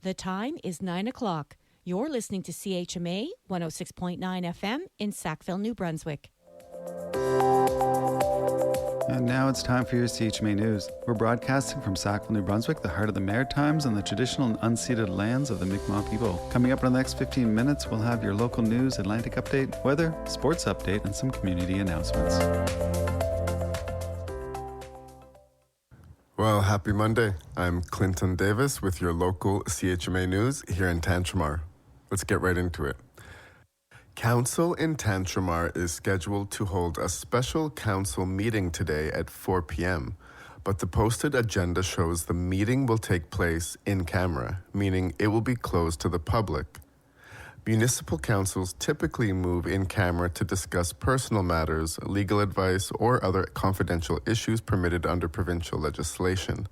The time is 9 o'clock. You're listening to CHMA 106.9 FM in Sackville, New Brunswick. And now it's time for your CHMA News. We're broadcasting from Sackville, New Brunswick, the heart of the Maritimes and the traditional and unceded lands of the Mi'kmaq people. Coming up in the next 15 minutes, we'll have your local news, Atlantic update, weather, sports update, and some community announcements. Well, happy Monday. I'm Clinton Davis with your local CHMA News here in Tantramar. Let's get right into it. Council in Tantramar is scheduled to hold a special council meeting today at 4 p.m., but the posted agenda shows the meeting will take place in camera, meaning it will be closed to the public. Municipal councils typically move in camera to discuss personal matters, legal advice, or other confidential issues permitted under provincial legislation.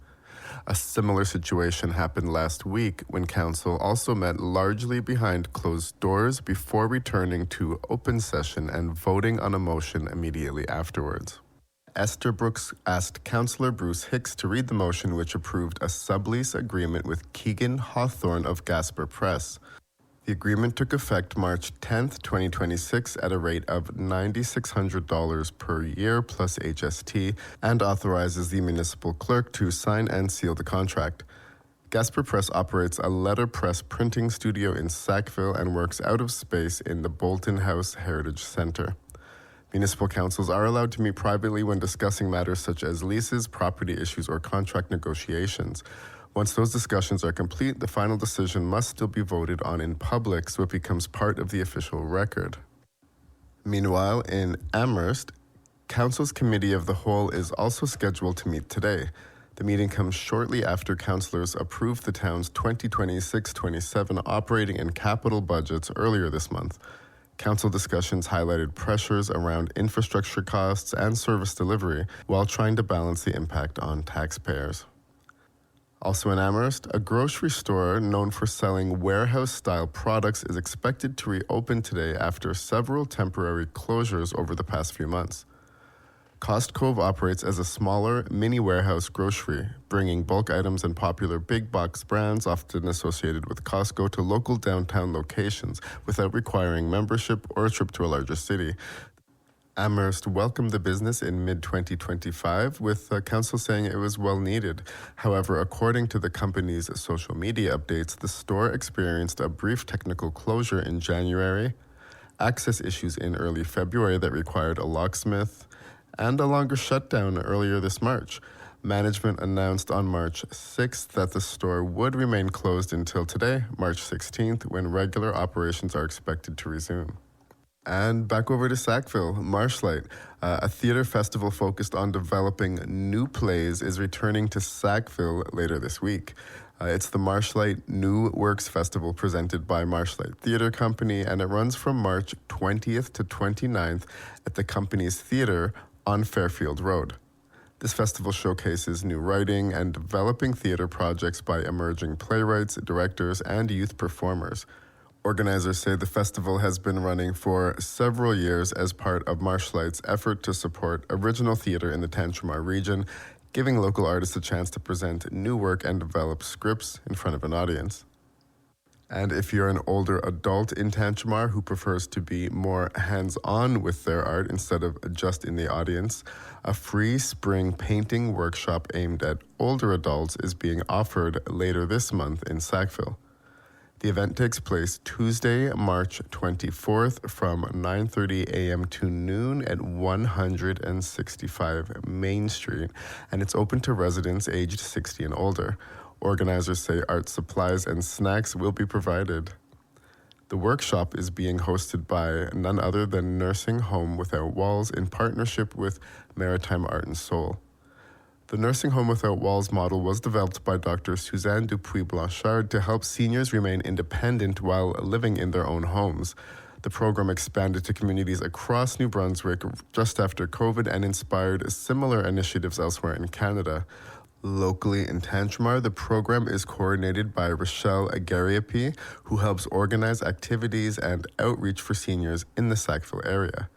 A similar situation happened last week when council also met largely behind closed doors before returning to open session and voting on a motion immediately afterwards. Esther Brooks asked Councillor Bruce Hicks to read the motion which approved a sublease agreement with Keegan Hawthorne of Gasper Press. The agreement took effect March 10, 2026 at a rate of $9,600 per year plus HST and authorizes the municipal clerk to sign and seal the contract. Gasper Press operates a letterpress printing studio in Sackville and works out of space in the Bolton House Heritage Centre. Municipal councils are allowed to meet privately when discussing matters such as leases, property issues, or contract negotiations. Once those discussions are complete, the final decision must still be voted on in public, so it becomes part of the official record. Meanwhile, in Amherst, Council's Committee of the Whole is also scheduled to meet today. The meeting comes shortly after councillors approved the town's 2026-27 operating and capital budgets earlier this month. Council discussions highlighted pressures around infrastructure costs and service delivery while trying to balance the impact on taxpayers. Also in Amherst, a grocery store known for selling warehouse-style products is expected to reopen today after several temporary closures over the past few months. Cost Cove operates as a smaller, mini-warehouse grocery, bringing bulk items and popular big-box brands often associated with Costco to local downtown locations without requiring membership or a trip to a larger city. Amherst welcomed the business in mid-2025, with council saying it was well needed. However, according to the company's social media updates, the store experienced a brief technical closure in January, access issues in early February that required a locksmith, and a longer shutdown earlier this March. Management announced on March 6th that the store would remain closed until today, March 16th, when regular operations are expected to resume. And back over to Sackville, Marshlight, a theater festival focused on developing new plays, is returning to Sackville later this week. It's the Marshlight New Works Festival presented by Marshlight Theatre Company, and it runs from March 20th to 29th at the company's theatre on Fairfield Road. This festival showcases new writing and developing theatre projects by emerging playwrights, directors, and youth performers. Organizers say the festival has been running for several years as part of Marshlight's effort to support original theater in the Tantramar region, giving local artists a chance to present new work and develop scripts in front of an audience. And if you're an older adult in Tantramar who prefers to be more hands-on with their art instead of just in the audience, a free spring painting workshop aimed at older adults is being offered later this month in Sackville. The event takes place Tuesday, March 24th from 9:30 a.m. to noon at 165 Main Street, and it's open to residents aged 60 and older. Organizers say art supplies and snacks will be provided. The workshop is being hosted by none other than Nursing Home Without Walls in partnership with Maritime Art and Soul. The Nursing Home Without Walls model was developed by Dr. Suzanne Dupuis-Blanchard to help seniors remain independent while living in their own homes. The program expanded to communities across New Brunswick just after COVID and inspired similar initiatives elsewhere in Canada. Locally in Tantramar, the program is coordinated by Rochelle Agariapi, who helps organize activities and outreach for seniors in the Sackville area.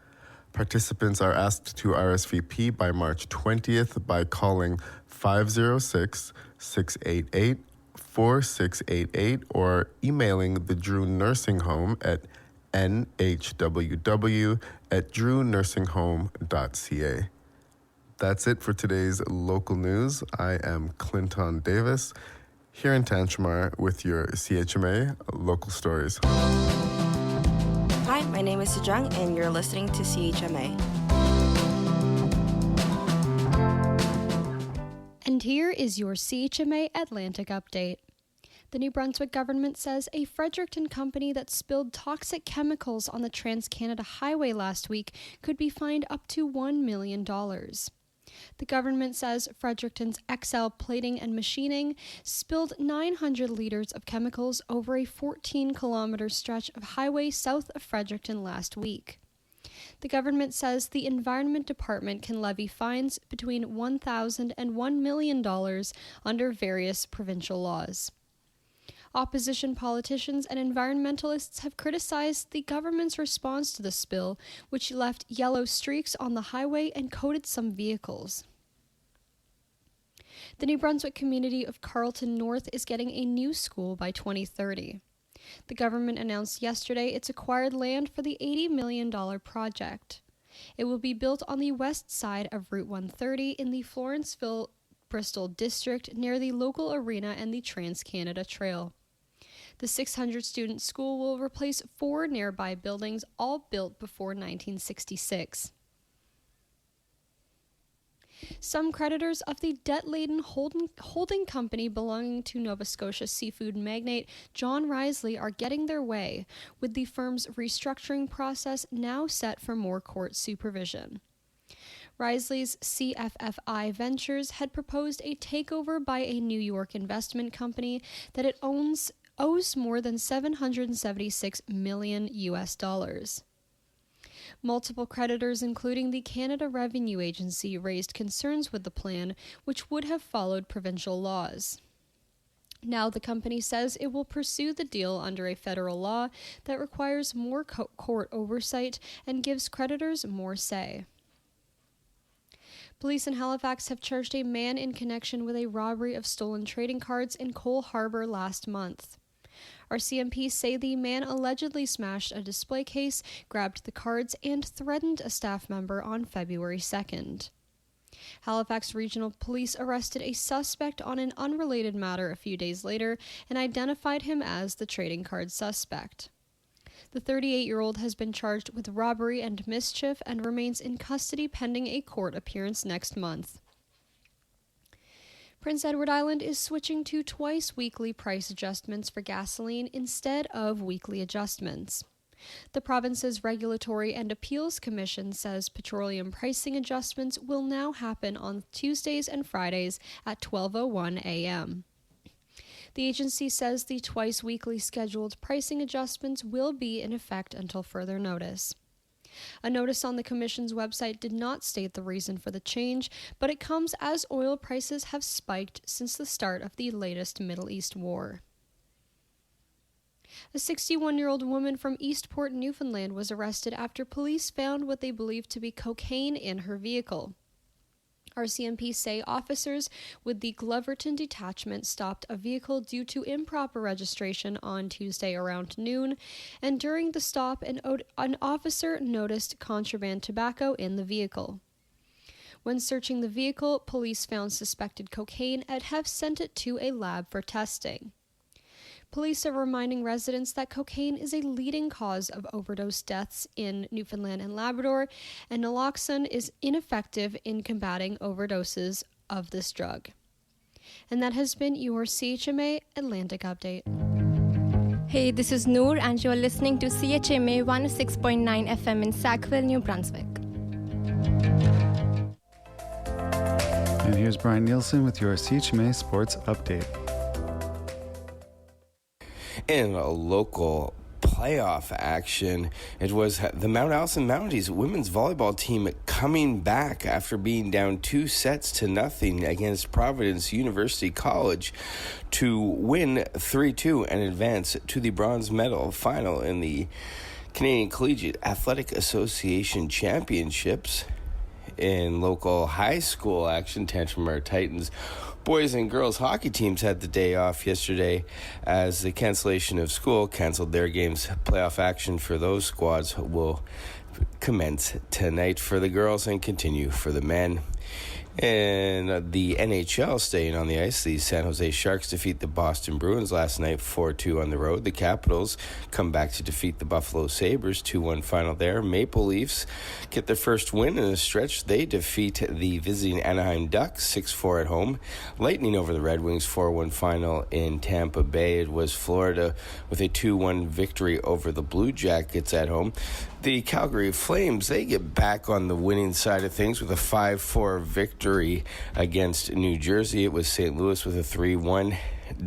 Participants are asked to RSVP by March 20th by calling 506-688-4643 4688 or emailing the Drew Nursing Home at nhww@drewnursingHome.ca. That's it for today's local news. I am Clinton Davis, here in Tantramar with your CHMA Local Stories. Hi, my name is Sejong, and you're listening to CHMA. And here is your CHMA Atlantic update. The New Brunswick government says a Fredericton company that spilled toxic chemicals on the Trans-Canada Highway last week could be fined up to $1 million. The government says Fredericton's XL Plating and Machining spilled 900 liters of chemicals over a 14-kilometer stretch of highway south of Fredericton last week. The government says the Environment Department can levy fines between $1,000 and $1 million under various provincial laws. Opposition politicians and environmentalists have criticized the government's response to the spill, which left yellow streaks on the highway and coated some vehicles. The New Brunswick community of Carleton North is getting a new school by 2030. The government announced yesterday it's acquired land for the $80 million project. It will be built on the west side of Route 130 in the Florenceville-Bristol district near the local arena and the Trans-Canada Trail. The 600-student school will replace 4 nearby buildings, all built before 1966. Some creditors of the debt-laden holding company belonging to Nova Scotia seafood magnate John Risley are getting their way, with the firm's restructuring process now set for more court supervision. Risley's CFFI Ventures had proposed a takeover by a New York investment company that it owes more than $776 million. Multiple creditors, including the Canada Revenue Agency, raised concerns with the plan, which would have followed provincial laws. Now the company says it will pursue the deal under a federal law that requires more court oversight and gives creditors more say. Police in Halifax have charged a man in connection with a robbery of stolen trading cards in Cole Harbour last month. RCMP say the man allegedly smashed a display case, grabbed the cards, and threatened a staff member on February 2nd. Halifax Regional Police arrested a suspect on an unrelated matter a few days later and identified him as the trading card suspect. The 38-year-old has been charged with robbery and mischief and remains in custody pending a court appearance next month. Prince Edward Island is switching to twice-weekly price adjustments for gasoline instead of weekly adjustments. The province's Regulatory and Appeals Commission says petroleum pricing adjustments will now happen on Tuesdays and Fridays at 12:01 a.m. The agency says the twice-weekly scheduled pricing adjustments will be in effect until further notice. A notice on the Commission's website did not state the reason for the change, but it comes as oil prices have spiked since the start of the latest Middle East war. A 61-year-old woman from Eastport, Newfoundland was arrested after police found what they believed to be cocaine in her vehicle. RCMP say officers with the Gloverton detachment stopped a vehicle due to improper registration on Tuesday around noon, and during the stop, an officer noticed contraband tobacco in the vehicle. When searching the vehicle, police found suspected cocaine and have sent it to a lab for testing. Police are reminding residents that cocaine is a leading cause of overdose deaths in Newfoundland and Labrador, and naloxone is ineffective in combating overdoses of this drug. And that has been your CHMA Atlantic Update. Hey, this is Noor, and you're listening to CHMA 106.9 FM in Sackville, New Brunswick. And here's Brian Nielsen with your CHMA Sports Update. In a local playoff action, it was the Mount Allison Mounties women's volleyball team coming back after being down 2-0 against Providence University College to win 3-2 and advance to the bronze medal final in the Canadian Collegiate Athletic Association Championships. In local high school action, Tantramar Titans Boys and girls hockey teams had the day off yesterday as the cancellation of school canceled their games. Playoff action for those squads will commence tonight for the girls and continue for the men. And the NHL staying on the ice. The San Jose Sharks defeat the Boston Bruins last night 4-2 on the road. The Capitals come back to defeat the Buffalo Sabres 2-1 final there. Maple Leafs get their first win in a stretch. They defeat the visiting Anaheim Ducks 6-4 at home. Lightning over the Red Wings 4-1 final in Tampa Bay. It was Florida with a 2-1 victory over the Blue Jackets at home. The Calgary Flames, they get back on the winning side of things with a 5-4 victory against New Jersey. It was St. Louis with a 3-1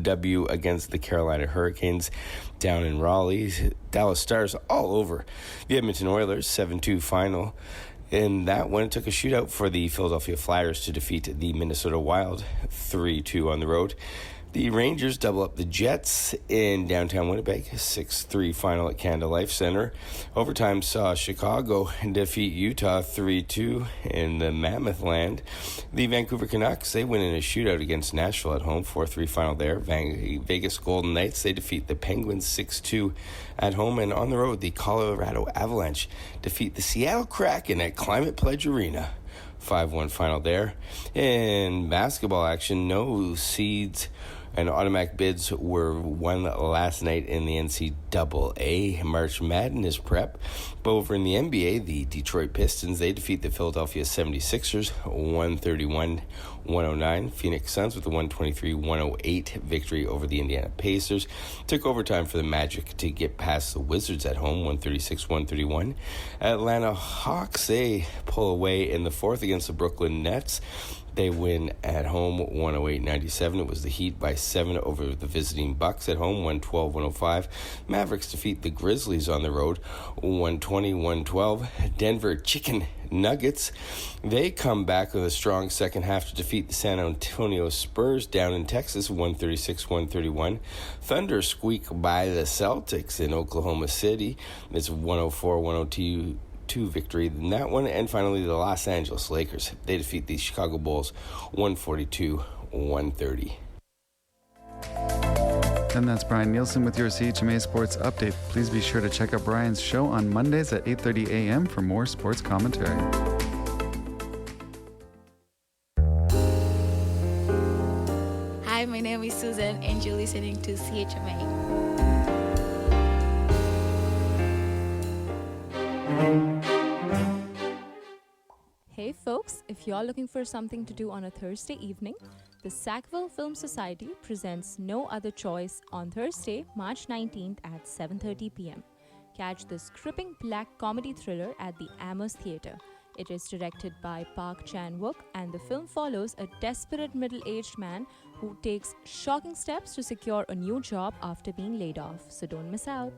W against the Carolina Hurricanes down in Raleigh. Dallas Stars all over the Edmonton Oilers, 7-2 final. In that one, it took a shootout for the Philadelphia Flyers to defeat the Minnesota Wild 3-2 on the road. The Rangers double up the Jets in downtown Winnipeg, 6-3 final at Canada Life Center. Overtime saw Chicago defeat Utah 3-2 in the Mammoth Land. The Vancouver Canucks, they win in a shootout against Nashville at home, 4-3 final there. Vegas Golden Knights, they defeat the Penguins 6-2 at home. And on the road, the Colorado Avalanche defeat the Seattle Kraken at Climate Pledge Arena. 5-1 final there. In basketball action, no seeds and automatic bids were won last night in the NCAA March Madness prep. But over in the NBA, the Detroit Pistons, they defeat the Philadelphia 76ers 131-109. Phoenix Suns with a 123-108 victory over the Indiana Pacers. Took overtime for the Magic to get past the Wizards at home, 136-131. Atlanta Hawks, they pull away in the fourth against the Brooklyn Nets. They win at home 108-97. It was the Heat by 7 over the visiting Bucks at home, 112-105. Mavericks defeat the Grizzlies on the road, 120-112. Denver Chicken Nuggets, they come back with a strong second half to defeat the San Antonio Spurs down in Texas, 136-131. Thunder squeak by the Celtics in Oklahoma City. It's 104-102 victory in that one. And finally, the Los Angeles Lakers, they defeat the Chicago Bulls 142-130. And that's Brian Nielsen with your CHMA Sports Update. Please be sure to check out Brian's show on Mondays at 8:30 a.m. for more sports commentary. Hi, my name is Susan and you're listening to CHMA. Hey folks, if you're looking for something to do on a Thursday evening, the Sackville Film Society presents No Other Choice on Thursday, March 19th at 7:30 p.m. Catch this gripping black comedy thriller at the Amherst Theatre. It is directed by Park Chan-wook and the film follows a desperate middle-aged man who takes shocking steps to secure a new job after being laid off. So don't miss out.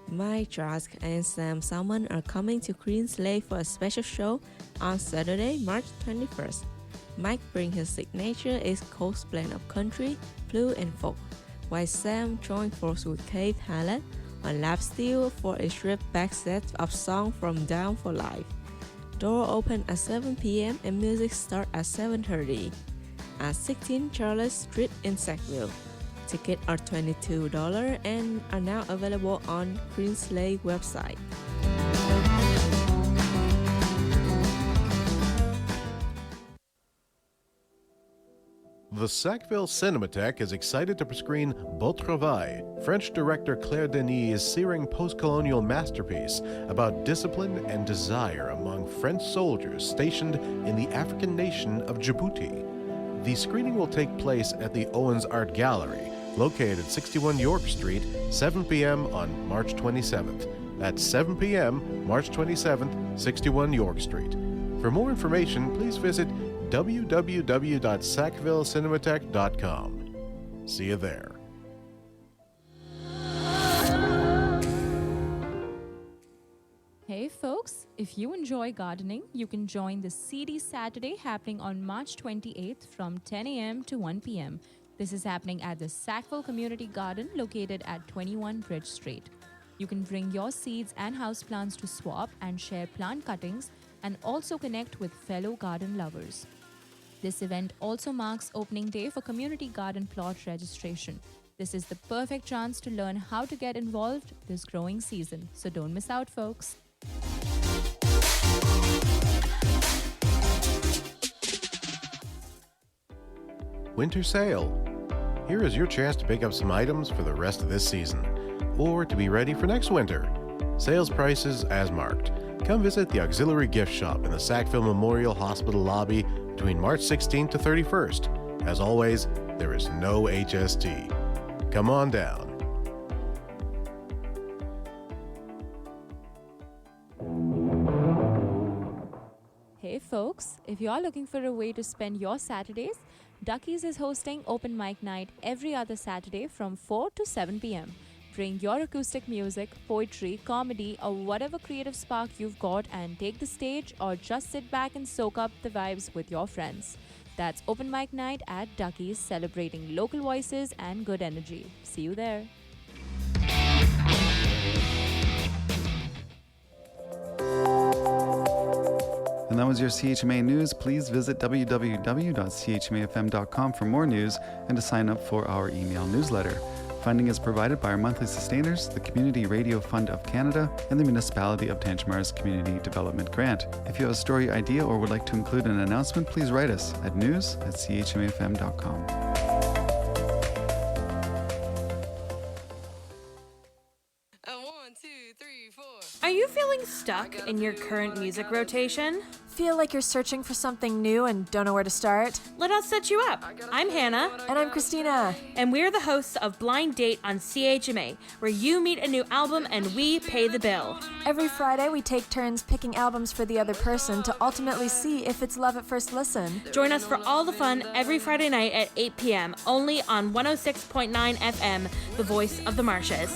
Mike Trask and Sam Salmon are coming to Queensland for a special show on Saturday, March 21st. Mike brings his signature East Coast blend of country, blues, and folk, while Sam joins forces with Keith Hallett on lap steel for a stripped-back set of songs from Down for Life. Door open at 7 p.m. and music starts at 7:30 at 16 Charlotte Street in Sackville. Tickets are $22 and are now available on Queensland website. The Sackville Cinematheque is excited to screen Beau Travail, French director Claire Denis' searing post-colonial masterpiece about discipline and desire among French soldiers stationed in the African nation of Djibouti. The screening will take place at the Owens Art Gallery, located at 61 York Street, 7 p.m. on March 27th. That's 7 p.m., March 27th, 61 York Street. For more information, please visit www.sackvillecinematheque.com. See you there. Hey folks, if you enjoy gardening, you can join the CD Saturday happening on March 28th from 10 a.m. to 1 p.m. This is happening at the Sackville Community Garden located at 21 Bridge Street. You can bring your seeds and houseplants to swap and share plant cuttings and also connect with fellow garden lovers. This event also marks opening day for community garden plot registration. This is the perfect chance to learn how to get involved this growing season, so don't miss out, folks. Winter Sale. Here is your chance to pick up some items for the rest of this season, or to be ready for next winter. Sales prices as marked. Come visit the Auxiliary Gift Shop in the Sackville Memorial Hospital lobby between March 16th to 31st. As always, there is no HST. Come on down. Hey folks, if you're looking for a way to spend your Saturdays, Duckies is hosting Open Mic Night every other Saturday from 4 to 7 p.m. Bring your acoustic music, poetry, comedy, or whatever creative spark you've got and take the stage, or just sit back and soak up the vibes with your friends. That's Open Mic Night at Duckies, celebrating local voices and good energy. See you there. And that was your CHMA News. Please visit www.chmafm.com for more news and to sign up for our email newsletter. Funding is provided by our monthly sustainers, the Community Radio Fund of Canada, and the Municipality of Tantchamar's Community Development Grant. If you have a story idea or would like to include an announcement, please write us at news@chmafm.com. Are you feeling stuck in your current music rotation? Feel like you're searching for something new and don't know where to start? Let us set you up. I'm Hannah. And I'm Christina. And we're the hosts of Blind Date on CHMA, where you meet a new album and we pay the bill. Every Friday, we take turns picking albums for the other person to ultimately see if it's love at first listen. Join us for all the fun every Friday night at 8 p.m., only on 106.9 FM, the voice of the Marshes.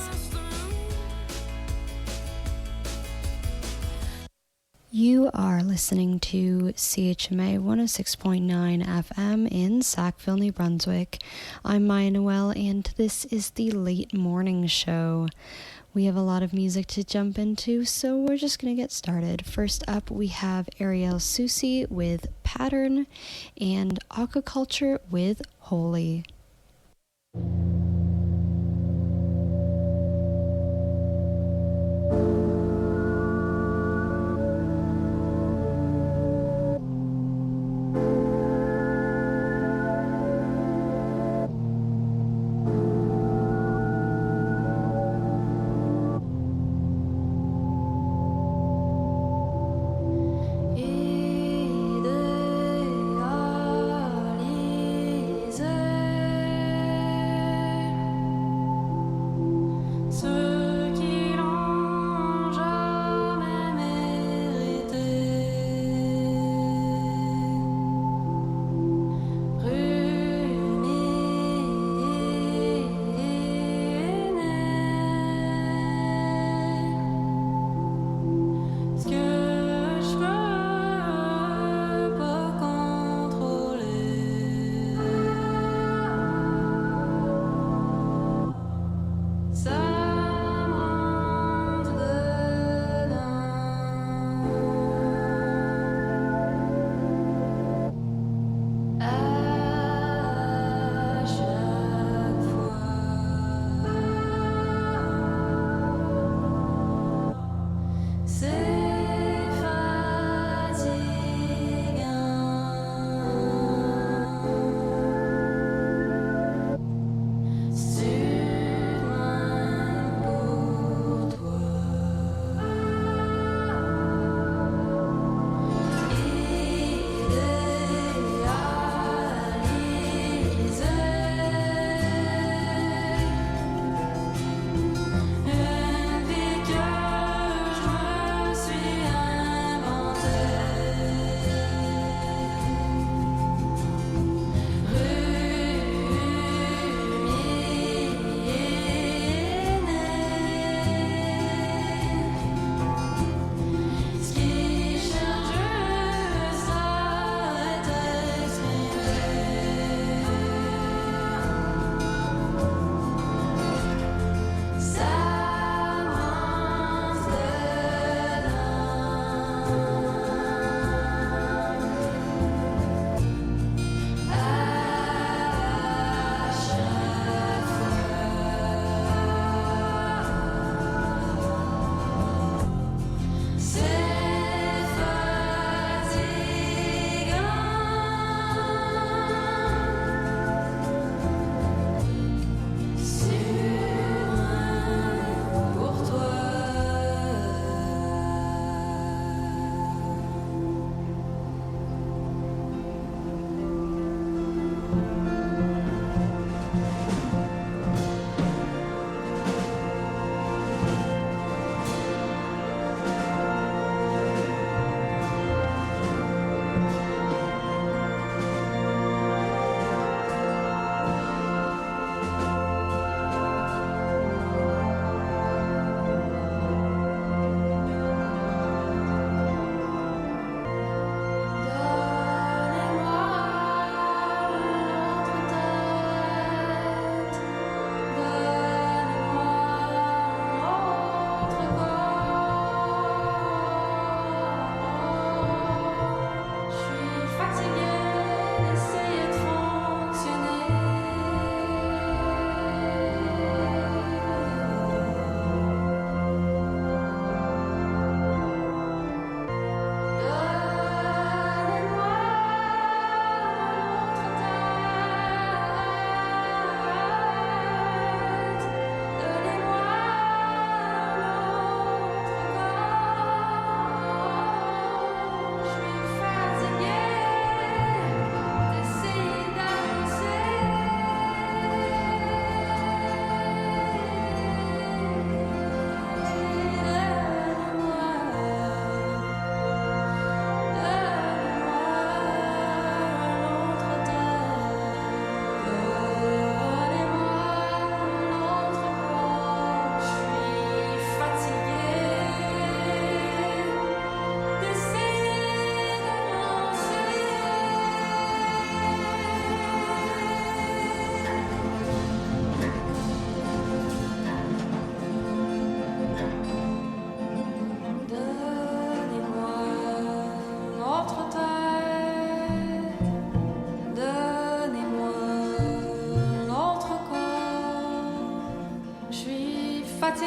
You are listening to CHMA 106.9 FM in Sackville, New Brunswick. I'm Maya Noel, and this is the Late Morning Show. We have a lot of music to jump into, so we're just going to get started. First up, we have Ariel Susi with Pattern and Aquaculture with Holy. Idealize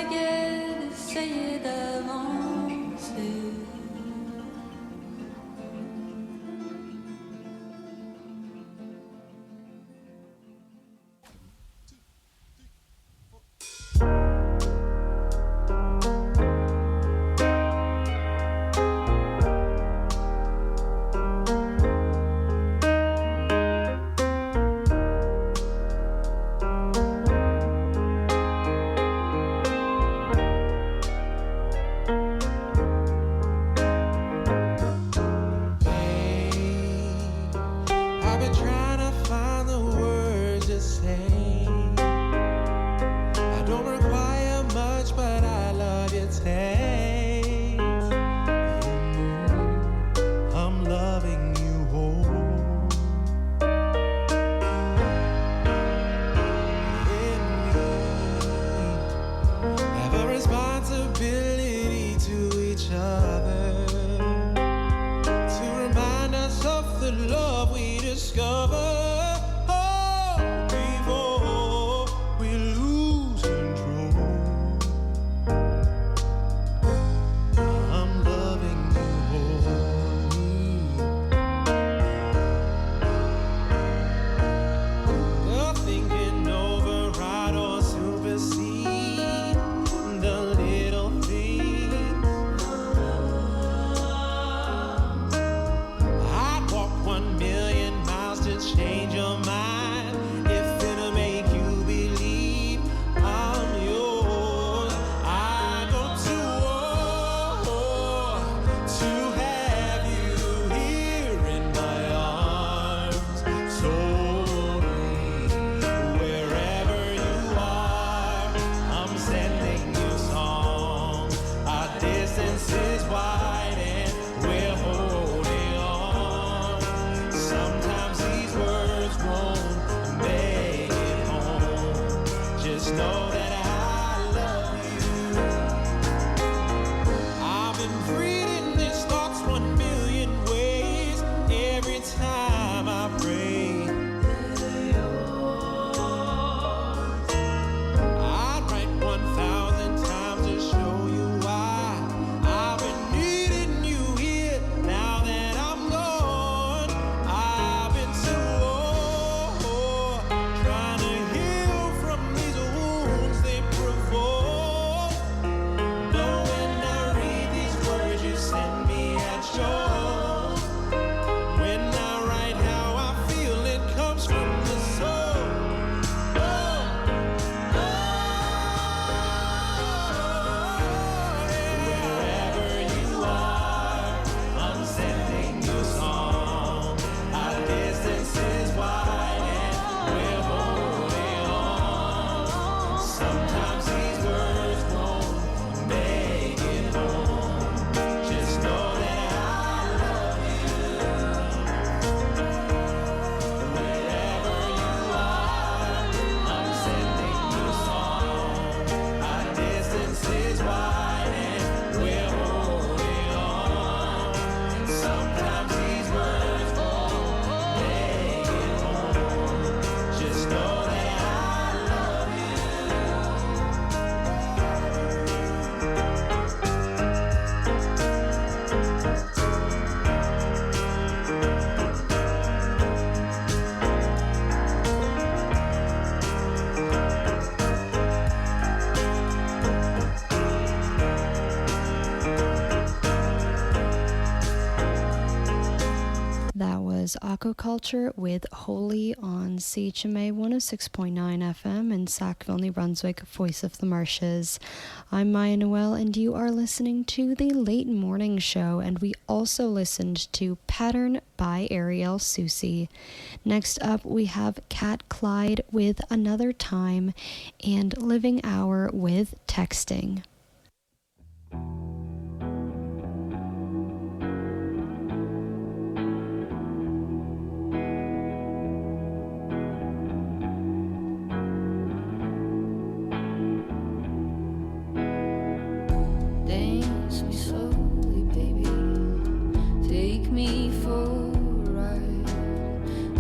j'essayais d'avancer. was Aquaculture with Holy on CHMA 106.9 FM in Sackville, New Brunswick, Voice of the Marshes. I'm Maya Noel, and you are listening to the Late Morning Show, and we also listened to Pattern by Ariel Susi. Next up, we have Cat Clyde with Another Time and Living Hour with Texting. Dance me slowly, baby. Take me for a ride.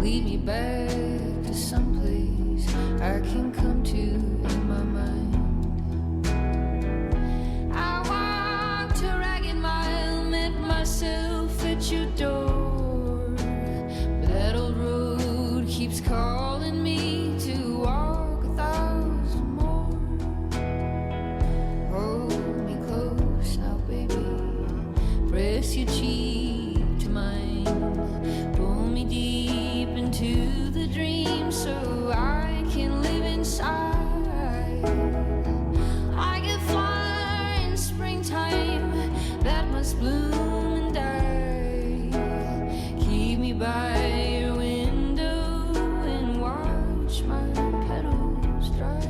Lead me back to someplace I can come to in my mind. keeps calling me to walk 1,000 more. Hold me close now, baby. Press your cheek to mine. Pull me deep into the dream so I can live inside. I get fire in springtime that must bloom and die. Keep me by your window and watch my petals dry.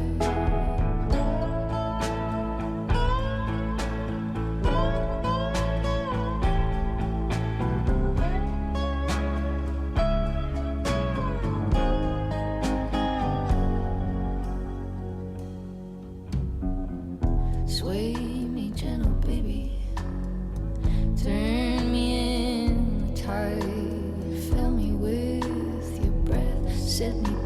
Sway me gentle, baby. Turn me in the tide. Fill me with your breath. Set me